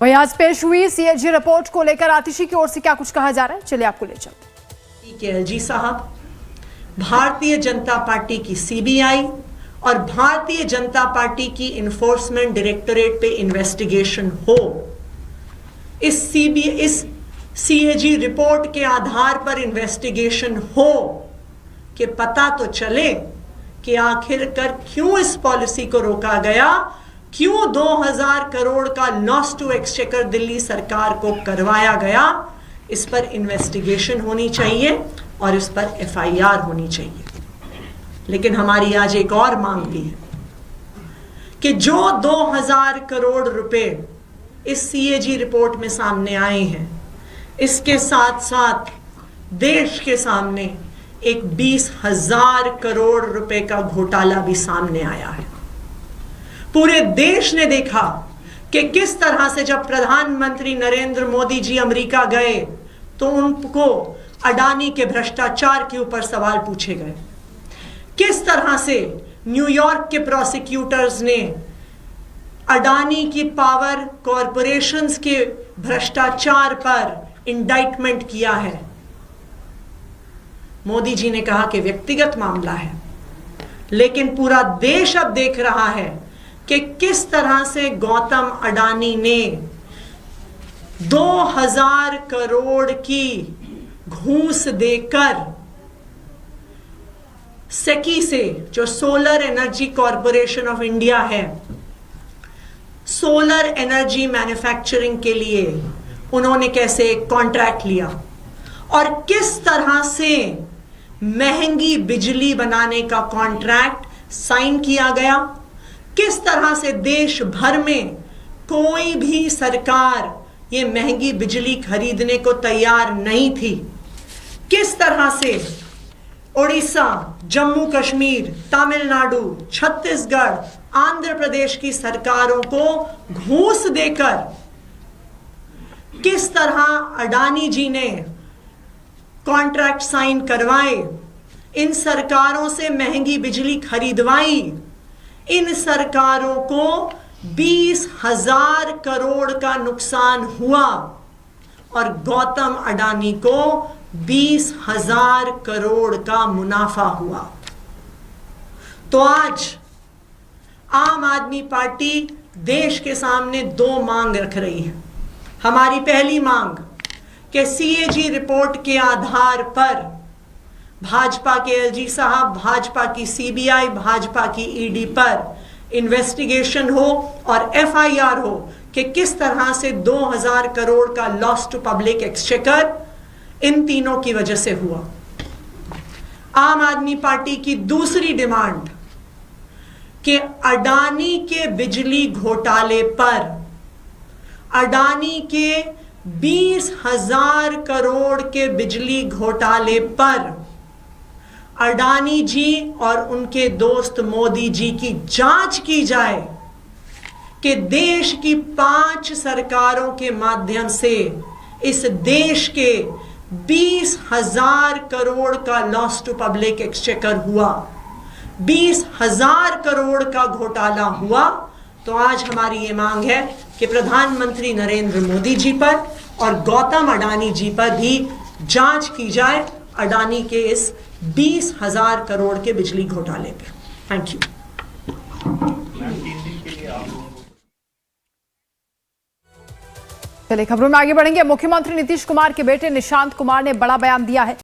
वहीं आज पेश हुई सीएजी रिपोर्ट को लेकर आतिशी की ओर से क्या कुछ कहा जा रहा है, चलिए आपको ले चलते। केएलजी साहब, भारतीय जनता पार्टी की सीबीआई और भारतीय जनता पार्टी की इन्फोर्समेंट डायरेक्टोरेट पे इन्वेस्टिगेशन हो। इस सीएजी रिपोर्ट के आधार पर इन्वेस्टिगेशन हो कि पता तो चले कि आखिरकार क्यों इस पॉलिसी को रोका गया, क्यों 2000 करोड़ का लॉस टू एक्सचेकर दिल्ली सरकार को करवाया गया। इस पर इन्वेस्टिगेशन होनी चाहिए और इस पर एफआईआर होनी चाहिए। लेकिन हमारी आज एक और मांग भी है कि जो 2000 करोड़ रुपए इस सीएजी रिपोर्ट में सामने आए हैं, इसके साथ साथ देश के सामने एक 20,000 करोड़ रुपए का घोटाला भी सामने आया है। पूरे देश ने देखा कि किस तरह से जब प्रधानमंत्री नरेंद्र मोदी जी अमेरिका गए तो उनको अडानी के भ्रष्टाचार के ऊपर सवाल पूछे गए। किस तरह से न्यूयॉर्क के प्रोसिक्यूटर्स ने अडानी की पावर कॉरपोरेशंस के भ्रष्टाचार पर इंडाइटमेंट किया है। मोदी जी ने कहा कि व्यक्तिगत मामला है, लेकिन पूरा देश अब देख रहा है कि किस तरह से गौतम अडानी ने 2000 करोड़ की घूस देकर सेकी से, जो solar energy corporation of India है, सोलर एनर्जी मैन्युफैक्चरिंग के लिए उन्होंने कैसे एक कॉन्ट्रैक्ट लिया और किस तरह से महंगी बिजली बनाने का कॉन्ट्रैक्ट साइन किया गया। किस तरह से देश भर में कोई भी सरकार ये महंगी बिजली खरीदने को तैयार नहीं थी। किस तरह से उड़ीसा, जम्मू कश्मीर, तमिलनाडु, छत्तीसगढ़, आंध्र प्रदेश की सरकारों को घूस देकर किस तरह अडानी जी ने कॉन्ट्रैक्ट साइन करवाए, इन सरकारों से महंगी बिजली खरीदवाई। इन सरकारों को 20,000 करोड़ का नुकसान हुआ और गौतम अडानी को 20,000 करोड़ का मुनाफा हुआ। तो आज आम आदमी पार्टी देश के सामने दो मांग रख रही है। हमारी पहली मांग कि सीएजी रिपोर्ट के आधार पर भाजपा के एलजी साहब, भाजपा की सीबीआई, भाजपा की ईडी पर इन्वेस्टिगेशन हो और एफआईआर हो कि किस तरह से 2000 करोड़ का लॉस टू पब्लिक एक्सचेकर इन तीनों की वजह से हुआ। आम आदमी पार्टी की दूसरी डिमांड कि अडानी के बिजली घोटाले पर, अडानी के 20,000 करोड़ के बिजली घोटाले पर अडानी जी और उनके दोस्त मोदी जी की जांच की जाए कि देश की 5 सरकारों के माध्यम से इस देश के 20,000 करोड़ का लॉस टू पब्लिक एक्सचेकर हुआ, 20,000 करोड़ का घोटाला हुआ। तो आज हमारी ये मांग है कि प्रधानमंत्री नरेंद्र मोदी जी पर और गौतम अडानी जी पर भी जांच की जाए अडानी के इस 20,000 करोड़ के बिजली घोटाले पे। Thank you. चलिए खबरों में आगे बढ़ेंगे। मुख्यमंत्री नीतीश कुमार के बेटे निशांत कुमार ने बड़ा बयान दिया है।